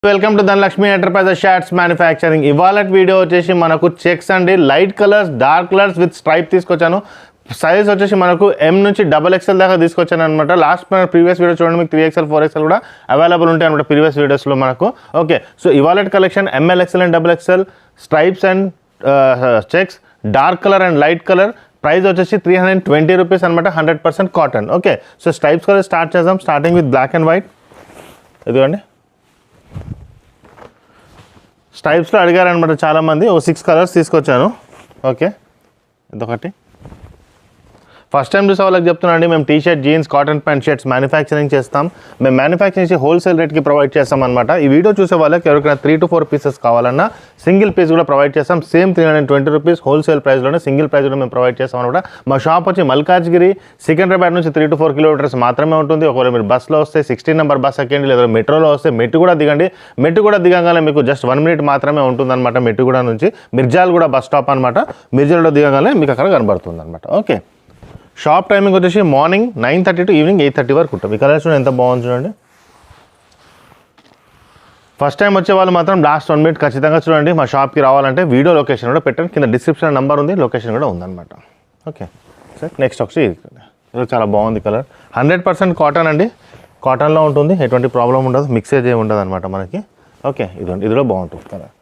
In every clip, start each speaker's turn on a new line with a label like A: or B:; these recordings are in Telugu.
A: Welcome to Dhanalakshmi enterprises shirts manufacturing. ఇవాళ వీడియో వచ్చేసి మనకు చెక్స్ అండి, light colours, dark colours with stripe తీసుకొచ్చాను. సైజ్ వచ్చేసి మనకు M నుంచి XXL దాకా తీసుకొచ్చాను అనమాట. లాస్ట్ మన ప్రీవియస్ వీడియో చూడండి, మీకు 3XL 4XL కూడా అవైలబుల్ ఉంటాయి అనమాట ప్రీవియస్ వీడియోస్లో మనకు. ఓకే, సో ఇవాళ collection ML, XL and XXL stripes and checks, dark colour and light colour. Price వచ్చేసి 320 రూపీస్ అనమాట, 100% cotton. Okay, so stripes colour start చేద్దాం. Starting with black and white. ఇదిగోండి, స్ట్రైప్స్లో అడిగారనమాట చాలామంది. 6 కలర్స్ తీసుకొచ్చాను. ఓకే, ఇదొకటి. ఫస్ట్ టైం చూసే వాళ్ళకి చెప్తున్నాండి, మేము T-shirt, jeans, cotton pant, shirts manufacturing చేస్తాం. మేము మ్యానుఫ్యాక్చరింగ్ చేసి హోల్సేల్ రేట్కి ప్రొవైడ్ చేస్తాం అనమాట. ఈ వీడియో చూసే వాళ్ళకి ఎవరికైనా 3 to 4 పీసెస్ కావాలన్నా సింగిల్ పీస్ కూడా ప్రొవైడ్ చేస్తాం. సేమ్ 320 రూపీస్ హోల్సేల్ ప్రైస్లోనే సింగిల్ ప్రైస్ కూడా మేము ప్రొవైడ్ చేస్తాం అనమాట. మా షాప్ వచ్చి మల్కాజ్గిరి, సికింద్రాబాద్ నుంచి 3 to 4 కిలోమీటర్స్ మాత్రమే ఉంటుంది. ఒకవేళ మీరు బస్లో వస్తే 16 నెంబర్ బస్ ఎక్కండి, లేదా మెట్రోలో వస్తే మెట్టు కూడా దిగండి. మెట్టు కూడా దిగంగానే మీకు జస్ట్ 1 minute మాత్రమే ఉంటుందన్నమాట. మెట్టుగూడ నుంచి మిర్జాల్గూడ బస్ స్టాప్ అనమాట. మిర్జాల్లో దిగంగానే మీకు అక్కడ కనబడుతుంది అనమాట. ఓకే, షాప్ టైమింగ్ వచ్చేసి మార్నింగ్ 9:30 to ఈవినింగ్ 8:30 వరకు ఉంటాం. ఈ కలర్స్ ఎంత బాగుంది చూడండి. ఫస్ట్ టైం వచ్చే వాళ్ళు మాత్రం లాస్ట్ 1 minute ఖచ్చితంగా చూడండి. మా షాప్కి రావాలంటే వీడియో లొకేషన్ కూడా పెట్టండి, కింద డిస్క్రిప్షన్ నెంబర్ ఉంది, లొకేషన్ కూడా ఉందన్నమాట. ఓకే సార్, నెక్స్ట్ వచ్చి ఇది చాలా బాగుంది కలర్. 100% కాటన్ అండి, కాటన్లో ఉంటుంది, ఎటువంటి ప్రాబ్లం ఉండదు, మిక్సేజ్ ఏమి ఉండదు అనమాట మనకి. ఓకే, ఇదండి, ఇదిలో బాగుంటుంది కలర్.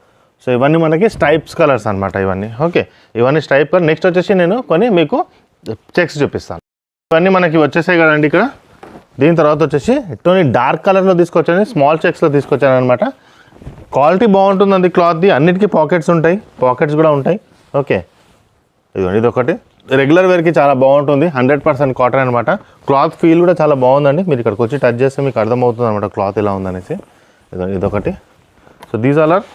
A: సో ఇవన్నీ మనకి స్ట్రైప్స్ కలర్స్ అనమాట ఇవన్నీ. ఓకే, ఇవన్నీ స్ట్రైప్ కలర్. నెక్స్ట్ వచ్చేసి నేను కొన్ని మీకు చెక్స్ చూపిస్తాను. ఇవన్నీ మనకి వచ్చేసాయి కదండి ఇక్కడ. దీని తర్వాత వచ్చేసి ఇటువంటి డార్క్ కలర్లో తీసుకొచ్చాను, స్మాల్ చెక్స్లో తీసుకొచ్చాను అనమాట. క్వాలిటీ బాగుంటుందండి క్లాత్ది, అన్నిటికీ పాకెట్స్ ఉంటాయి, పాకెట్స్ కూడా ఉంటాయి. ఓకే, ఇదిగోండి, ఇదొకటి రెగ్యులర్ వేర్కి చాలా బాగుంటుంది. 100% కాటన్ అనమాట. క్లాత్ ఫీల్ కూడా చాలా బాగుందండి. మీరు ఇక్కడికి వచ్చి టచ్ చేస్తే మీకు అర్థమవుతుంది అనమాట క్లాత్ ఎలా ఉందనేసి. ఇదొకటి. So these all are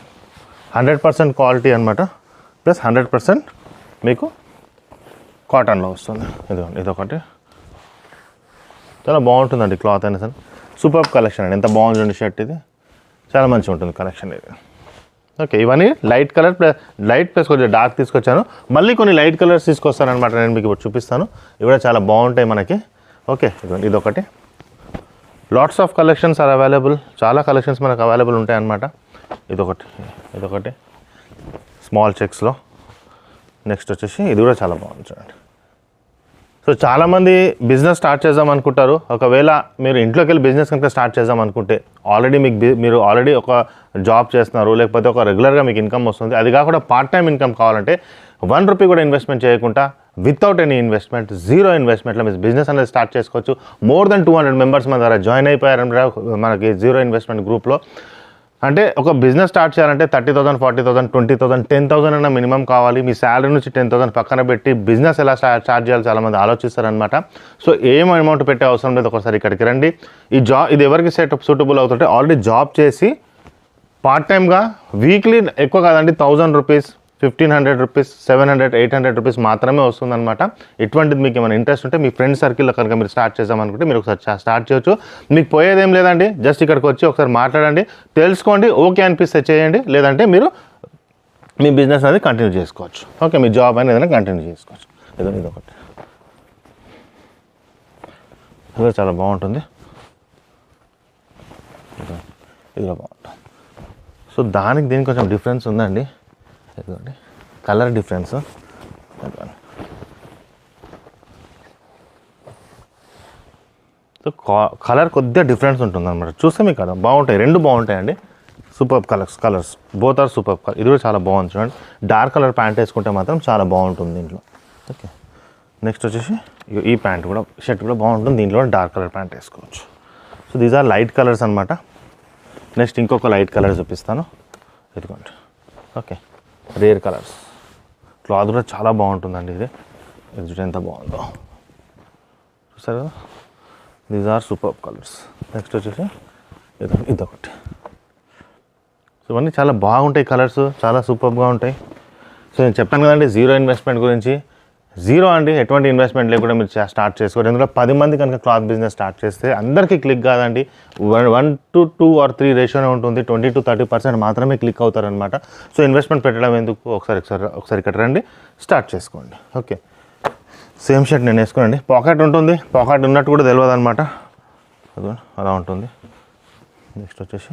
A: 100% quality అనమాట, ప్లస్ 100% మీకు కాటన్లో వస్తుంది. ఇదొకటి చాలా బాగుంటుందండి క్లాత్ అయినా సరే. సూపర్ కలెక్షన్ అండి, ఎంత బాగుంటుంది షర్ట్. ఇది చాలా మంచిగా ఉంటుంది కలెక్షన్ ఇది. ఓకే, ఇవన్నీ లైట్ కలర్ ప్లస్ కొంచెం డార్క్ తీసుకొచ్చాను. మళ్ళీ కొన్ని లైట్ కలర్స్ తీసుకొస్తాను అనమాట, నేను మీకు ఇప్పుడు చూపిస్తాను. ఇవి కూడా చాలా బాగుంటాయి మనకి. ఓకే, ఇదొకటి. Lots of collections are available, చాలా కలెక్షన్స్ మనకు అవైలబుల్ ఉంటాయి అన్నమాట. ఇదొకటి స్మాల్ చెక్స్లో. నెక్స్ట్ వచ్చేసి ఇది కూడా చాలా బాగుంది చూడండి. సో చాలామంది బిజినెస్ స్టార్ట్ చేద్దాం అనుకుంటారు. ఒకవేళ మీరు ఇంట్లోకి వెళ్ళి బిజినెస్ కనుక స్టార్ట్ చేద్దాం అనుకుంటే ఆల్రెడీ మీరు ఆల్రెడీ ఒక జాబ్ చేస్తున్నారు, లేకపోతే ఒక రెగ్యులర్గా మీకు ఇన్కమ్ వస్తుంది. అది కాకుండా పార్ట్ టైం ఇన్కమ్ కావాలంటే 1 రూపీ కూడా ఇన్వెస్ట్మెంట్ చేయకుండా, వితౌట్ ఎనీ ఇన్వెస్ట్మెంట్, జీరో ఇన్వెస్ట్మెంట్లో మీరు బిజినెస్ అనేది స్టార్ట్ చేసుకోవచ్చు. మోర్ దెన్ 200 మెంబర్స్ మన ద్వారా జాయిన్ అయిపోయారు మనకి జీరో ఇన్వెస్ట్మెంట్ గ్రూప్లో. అంటే ఒక బిజినెస్ స్టార్ట్ చేయాలంటే 30,000, 40,000, 20,000, 10,000 అన్న మినిమం కావాలి. మీ శాలరీ నుంచి 10,000 పక్కన పెట్టి బిజినెస్ ఎలా స్టార్ట్ చేయాలి చాలామంది ఆలోచిస్తారనమాట. సో ఏం అమౌంట్ పెట్టే అవసరం లేదు, ఒకసారి ఇక్కడికి రండి. ఇది ఎవరికి సూటబుల్ అవుతుంటే ఆల్రెడీ జాబ్ చేసి పార్ట్ టైమ్గా వీక్లీ ఎక్కువ కాదండి, 1000 రూపీస్, 1500 రూపీస్, 700, 800 రూపీస్ మాత్రమే వస్తుందన్నమాట. ఇటువంటిది మీకు ఏమైనా ఇంట్రెస్ట్ ఉంటే మీ ఫ్రెండ్ సర్కిల్లో కనుక మీరు స్టార్ట్ చేద్దామనుకుంటే మీరు ఒకసారి స్టార్ట్ చేయొచ్చు. మీకు పోయేదేం లేదండి, జస్ట్ ఇక్కడికి వచ్చి ఒకసారి మాట్లాడండి, తెలుసుకోండి, ఓకే అనిపిస్తే చేయండి, లేదంటే మీరు మీ బిజినెస్ అనేది కంటిన్యూ చేసుకోవచ్చు. ఓకే, మీ జాబ్ అనేది ఏదైనా కంటిన్యూ చేసుకోవచ్చు. ఇదొకటి, ఇది చాలా బాగుంటుంది, ఇది బాగుంటుంది. సో దీనికి కొంచెం డిఫరెన్స్ ఉందండి. ఇదిగోండి కలర్ డిఫరెన్స్. సో కలర్ కొద్దిగా డిఫరెన్స్ ఉంటుంది అనమాట. చూస్తే మీకు కదా బాగుంటాయి, రెండు బాగుంటాయండి. Super colours both are super colour. ఇది కూడా చాలా బాగుంది చూడండి. డార్క్ కలర్ ప్యాంట్ వేసుకుంటే మాత్రం చాలా బాగుంటుంది దీంట్లో. ఓకే, నెక్స్ట్ వచ్చేసి ఈ ప్యాంట్ కూడా, షర్ట్ కూడా బాగుంటుంది. దీంట్లో డార్క్ కలర్ ప్యాంట్ వేసుకోవచ్చు. So these are light colours అనమాట. నెక్స్ట్ ఇంకొక లైట్ కలర్ చూపిస్తాను. ఇదిగోండి. Okay, rare colours. క్లాత్ కూడా చాలా బాగుంటుందండి. ఇది చూడండి ఎంత బాగుందో, చూసారు కదా. These are super colours. Next వచ్చేసి ఇదొకటి. సో ఇవన్నీ చాలా బాగుంటాయి కలర్స్, చాలా సూపర్గా ఉంటాయి. సో నేను చెప్పాను కదండి జీరో ఇన్వెస్ట్మెంట్ గురించి. జీరో అండి, ఎటువంటి ఇన్వెస్ట్మెంట్ లేకుండా మీరు స్టార్ట్ చేసుకోండి. ఎందుకంటే 10 మంది కనుక క్లాత్ బిజినెస్ స్టార్ట్ చేస్తే అందరికీ క్లిక్ కాదండి. 1 to 2 or 3 రేషియోనే ఉంటుంది. 20 to 30% మాత్రమే క్లిక్ అవుతారనమాట. సో ఇన్వెస్ట్మెంట్ పెట్టడం ఎందుకు, ఒకసారి ఇక్కడ రండి, స్టార్ట్ చేసుకోండి. ఓకే, సేమ్ షర్ట్ నేను వేసుకోనండి. పాకెట్ ఉంటుంది, పాకెట్ ఉన్నట్టు కూడా తెలియదు అనమాట. అలా ఉంటుంది. నెక్స్ట్ వచ్చేసి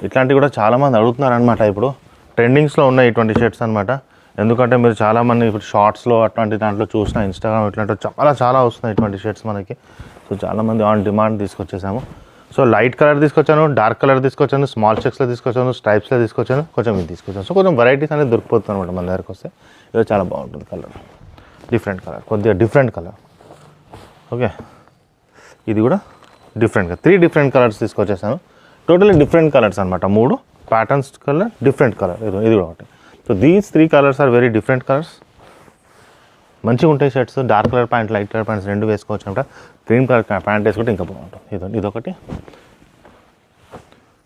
A: ఇట్లాంటివి కూడా చాలామంది అడుగుతున్నారు అనమాట. ఇప్పుడు ట్రెండింగ్స్లో ఉన్నాయి ఇటువంటి షర్ట్స్ అనమాట. ఎందుకంటే మీరు చాలామంది ఇప్పుడు షార్ట్స్లో అట్లాంటి దాంట్లో చూసిన ఇన్స్టాగ్రామ్ ఇట్లాంటివి చాలా వస్తున్నాయి ఇటువంటి షర్ట్స్ మనకి. సో చాలామంది ఆన్ డిమాండ్ తీసుకొచ్చేసాము. సో లైట్ కలర్ తీసుకొచ్చాను, డార్క్ కలర్ తీసుకొచ్చాను, స్మాల్ చెక్స్లో తీసుకొచ్చాను, స్ట్రైప్స్లో తీసుకొచ్చాను, కొంచెం ఇది తీసుకొచ్చాను. సో కొంచెం వెరైటీస్ అనేది దొరికిపోతుంది అనమాట మన దగ్గరకు వస్తే. ఇది చాలా బాగుంటుంది కలర్, డిఫరెంట్ కలర్, కొద్దిగా డిఫరెంట్ కలర్. ఓకే, ఇది కూడా డిఫరెంట్గా 3 డిఫరెంట్ కలర్స్ తీసుకొచ్చేసాను. టోటలీ డిఫరెంట్ కలర్స్ అనమాట. 3 ప్యాటర్న్స్ కలర్, డిఫరెంట్ కలర్. ఇది కూడా ఒకటి. So these 3 colours are very different colours. మంచిగా ఉంటాయి shirts. Dark colour pant, light colour pants 2 వేసుకోవచ్చు అనమాట. గ్రీన్ కలర్ ప్యాంట్ వేసుకుంటే ఇంకా బాగుంటుంది. ఇదొకటి.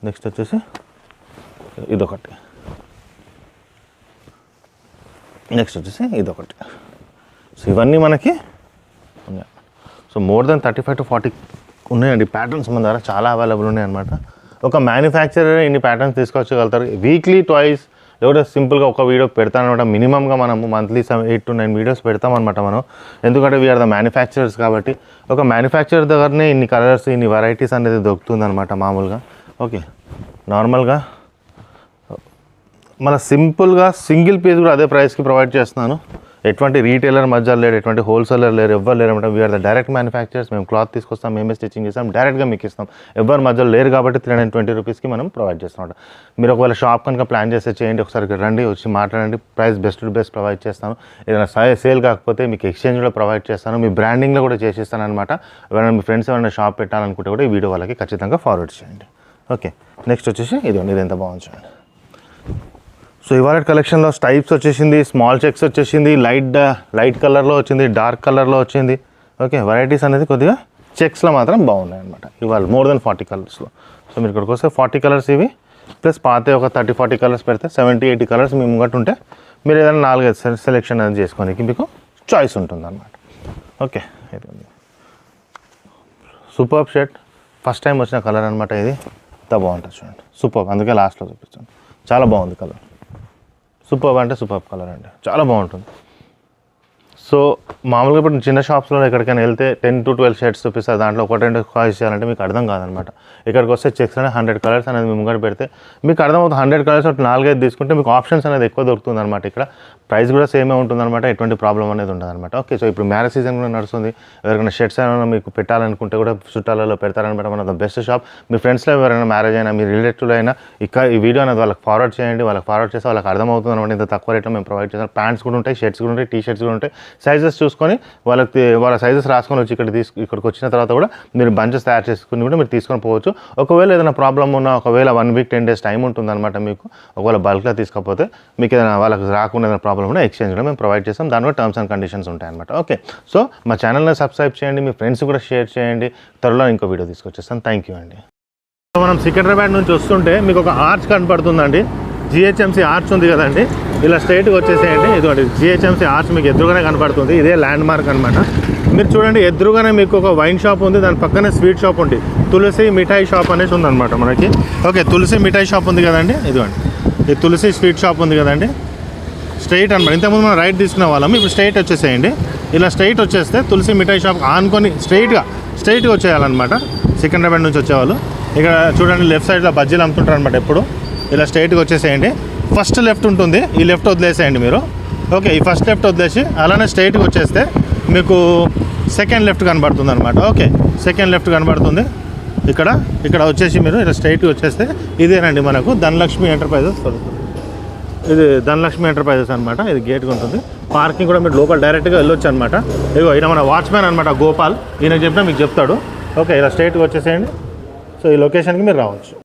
A: నెక్స్ట్ వచ్చేసి ఇదొకటి. నెక్స్ట్ వచ్చేసి ఇదొకటి. సో ఇవన్నీ మనకి ఉన్నాయి. సో మోర్ దెన్ 35 to 40 ఉన్నాయండి ప్యాటర్న్స్ మన దగ్గర. చాలా అవైలబుల్ ఉన్నాయి అనమాట. ఒక మ్యానుఫ్యాక్చరర్ ఇన్ని ప్యాటర్న్స్ తీసుకొచ్చగలుగుతారు. వీక్లీ ట్వైస్ లేకపోతే సింపుల్గా ఒక వీడియో పెడతానమాట. మినిమంగా మనము మంత్లీ 8 to 9 వీడియోస్ పెడతామన్నమాట మనం. ఎందుకంటే వీఆర్ ద మ్యానుఫ్యాక్చరర్స్ కాబట్టి. ఒక మ్యానుఫ్యాక్చరర్ దగ్గరనే ఇన్ని కలర్స్, ఇన్ని వెరైటీస్ అనేది దొరుకుతుంది అనమాట మామూలుగా. ఓకే, నార్మల్గా మన సింపుల్గా సింగిల్ పీస్ కూడా అదే ప్రైస్కి ప్రొవైడ్ చేస్తున్నాను. ఎటువంటి రీటైలర్ మధ్య లేరు, ఎటువంటి హోల్సేలర్ లేరు, ఎవ్వరు లేరు అనమాట. We're the direct manufacturers. మేము క్లాత్ తీసుకొస్తాం, మేమే స్టిచ్చింగ్ చేస్తాం, డైరెక్ట్గా మీకు ఇస్తాం. ఎవరి మధ్యలో లేరు కాబట్టి 320 రూపీస్కి మనం ప్రొవైడ్ చేస్తాం. మీరు ఒకవేళ షాప్ కనుక ప్లాన్ చేస్తే చేయండి, ఒకసారి రండి, వచ్చి మాట్లాడండి. Price best to best provide చేస్తాను. ఏదైనా సేల్ కాకపోతే మీకు ఎక్స్చేంజ్ కూడా ప్రొవైడ్ చేస్తాను. మీ బ్రాండింగ్లో కూడా చేసేస్తాను అనమాట. ఎవరైనా మీ ఫ్రెండ్స్ ఎవరైనా షాప్ పెట్టాలనుకుంటే కూడా ఈ వీడియో వాళ్ళకి ఖచ్చితంగా ఫార్వర్డ్ చేయండి. ఓకే, నెక్స్ట్ వచ్చేసి ఇది ఎంత బాగుంది చూడండి. సో ఇవాళ కలెక్షన్లో స్టైప్స్ వచ్చేసింది, స్మాల్ చెక్స్ వచ్చేసింది, లైట్ కలర్లో వచ్చింది, డార్క్ కలర్లో వచ్చింది. ఓకే, వెరైటీస్ అనేది కొద్దిగా చెక్స్లో మాత్రం బాగున్నాయి అనమాట. ఇవాళ మోర్ దెన్ 40 కలర్స్లో. సో మీరు ఇక్కడికి వస్తే 40 కలర్స్ ఇవి ప్లస్ పాతే ఒక 30-40 కలర్స్ పెడితే 70-80 కలర్స్ మీ ముంగట్టు ఉంటే మీరు ఏదైనా 4-5 సెలెక్షన్ అనేది చేసుకోనికి మీకు చాయిస్ ఉంటుంది అనమాట. Okay, super shirt, first time వచ్చిన కలర్ అనమాట. ఇది ఎంత బాగుంటుంది చూడండి, సూపర్. అందుకే లాస్ట్లో చూపిస్తాను. చాలా బాగుంది కలర్. సూపర్ అంటే సూపర్ కలర్ అండి, చాలా బాగుంటుంది. సో మామూలుగా ఇప్పుడు చిన్న షాప్స్లో ఎక్కడికైనా వెళ్తే 10 to 12 షర్ట్స్ చూపిస్తారు. దాంట్లో 1-2 చాయిస్ చేయాలంటే మీకు అర్థం కాదనమాట. ఇక్కడికి వస్తే చెక్స్ అనేది 100 కలర్స్ అనేది మీ ముంగట పెడితే మీకు అర్థమవుతుంది. 100 కలర్స్ 4-5 తీసుకుంటే మీకు ఆప్షన్స్ అనేది ఎక్కువ దొరుకుతుంది అనమాట. ఇక్కడ ప్రైస్ కూడా సేమే ఉంటుందన్నమాట. ఎటువంటి ప్రాబ్లం అనేది ఉండదన్నమాట. ఓకే, సో ఇప్పుడు మ్యారేజ్ సీజన్ కూడా నడుస్తుంది. ఎవరికైనా షర్ట్స్ ఏమైనా మీకు పెట్టాలనుకుంటే కూడా చుట్టాలలో పెడతారనమాట. మన ద బెస్ట్ షాప్. మీ ఫ్రెండ్స్లో ఎవరైనా మ్యారేజ్ అయినా, మీ రిలేటివ్లో అయినా ఈ వీడియో అనేది వాళ్ళకి ఫార్వర్డ్ చేయండి. వాళ్ళకి ఫార్వర్డ్ చేస్తే వాళ్ళకి అర్థమవుతుంది అనమాట. ఇంత తక్కువ రేట్లో మేము ప్రొవైడ్ చేస్తాం. ప్యాంట్స్ కూడా ఉంటాయి, షర్ట్స్ కూడా ఉంటాయి, టీ షర్ట్స్ కూడా ఉంటాయి. సైజెస్ చూసుకొని వాళ్ళ సైజెస్ రాసుకొని వచ్చి ఇక్కడికి వచ్చిన తర్వాత కూడా మీరు బంచెస్ తయారు చేసుకుని కూడా మీరు తీసుకొని పోవచ్చు. ఒకవేళ ఏదైనా ప్రాబ్లం ఉన్నా, ఒకవేళ 1 week 10 days టైం ఉంటుందన్నమాట మీకు. ఒకవేళ బల్క్లో తీసుకోకపోతే మీకు ఏదైనా వాళ్ళకి రాకుండా ఏదైనా ప్రాబ్లం ఉన్నా ఎక్స్చేంజ్ కూడా మేము ప్రొవైడ్ చేస్తాం. దానివల్ల టర్మ్స్ అండ్ కండిషన్స్ ఉంటాయన్నమాట. ఓకే, సో మా ఛానల్ని సబ్స్క్రైబ్ చేయండి, మీ ఫ్రెండ్స్ కూడా షేర్ చేయండి. త్వరలో ఇంకో వీడియో తీసుకొచ్చేస్తాను. థ్యాంక్ యూ అండి. మనం సికింద్రాబాద్ నుంచి వస్తుంటే మీకు ఒక ఆర్చ్ కనపడుతుందండి. GHMC ఆర్చ్ ఉంది కదండి, ఇలా స్ట్రైట్గా వచ్చేసేయండి. ఇదిగోండి GHMC ఆర్చ్ మీకు ఎదురుగానే కనపడుతుంది. ఇదే ల్యాండ్ మార్క్ అనమాట. మీరు చూడండి, ఎదురుగానే మీకు ఒక వైన్ షాప్ ఉంది, దాని పక్కనే స్వీట్ షాప్ ఉంది. తులసి మిఠాయి షాప్ అనేసి ఉందన్నమాట మనకి. ఓకే, తులసి మిఠాయి షాప్ ఉంది కదండి, ఇదిగోండి ఈ తులసి స్వీట్ షాప్ ఉంది కదండి. స్ట్రైట్ అనమాట. ఇంతకుముందు మనం రైట్ తీసుకునే వాళ్ళం, ఇప్పుడు స్ట్రైట్ వచ్చేసేయండి. ఇలా స్ట్రైట్ వచ్చేస్తే తులసి మిఠాయి షాప్ ఆనుకొని స్ట్రైట్గా వచ్చేయాలన్నమాట. సికింద్రాబాద్ నుంచి వచ్చేవాళ్ళు ఇక్కడ చూడండి, లెఫ్ట్ సైడ్లో బజ్జీలు అమ్ముతుంటారు అనమాట. ఎప్పుడు ఇలా స్ట్రైట్గా వచ్చేసేయండి. ఫస్ట్ లెఫ్ట్ ఉంటుంది, ఈ లెఫ్ట్ వదిలేసేయండి మీరు. ఓకే, ఈ ఫస్ట్ లెఫ్ట్ వదిలేసి అలానే స్ట్రైట్గా వచ్చేస్తే మీకు సెకండ్ లెఫ్ట్ కనబడుతుంది అనమాట. ఓకే, సెకండ్ లెఫ్ట్ కనబడుతుంది. ఇక్కడ వచ్చేసి మీరు ఇలా స్ట్రైట్గా వచ్చేస్తే ఇదేనండి మనకు ధనలక్ష్మి ఎంటర్ప్రైజెస్. ఇది ధనలక్ష్మి ఎంటర్ప్రైజెస్ అనమాట. ఇది గేట్గా ఉంటుంది. పార్కింగ్ కూడా మీరు లోపల డైరెక్ట్గా వెళ్ళొచ్చు అనమాట. ఇదిగో ఈయన మన వాచ్మెన్ అనమాట, గోపాల్. ఈయనకు చెప్పినా మీకు చెప్తాడు. ఓకే, ఇలా స్ట్రైట్గా వచ్చేసేయండి. సో ఈ లొకేషన్కి మీరు రావచ్చు.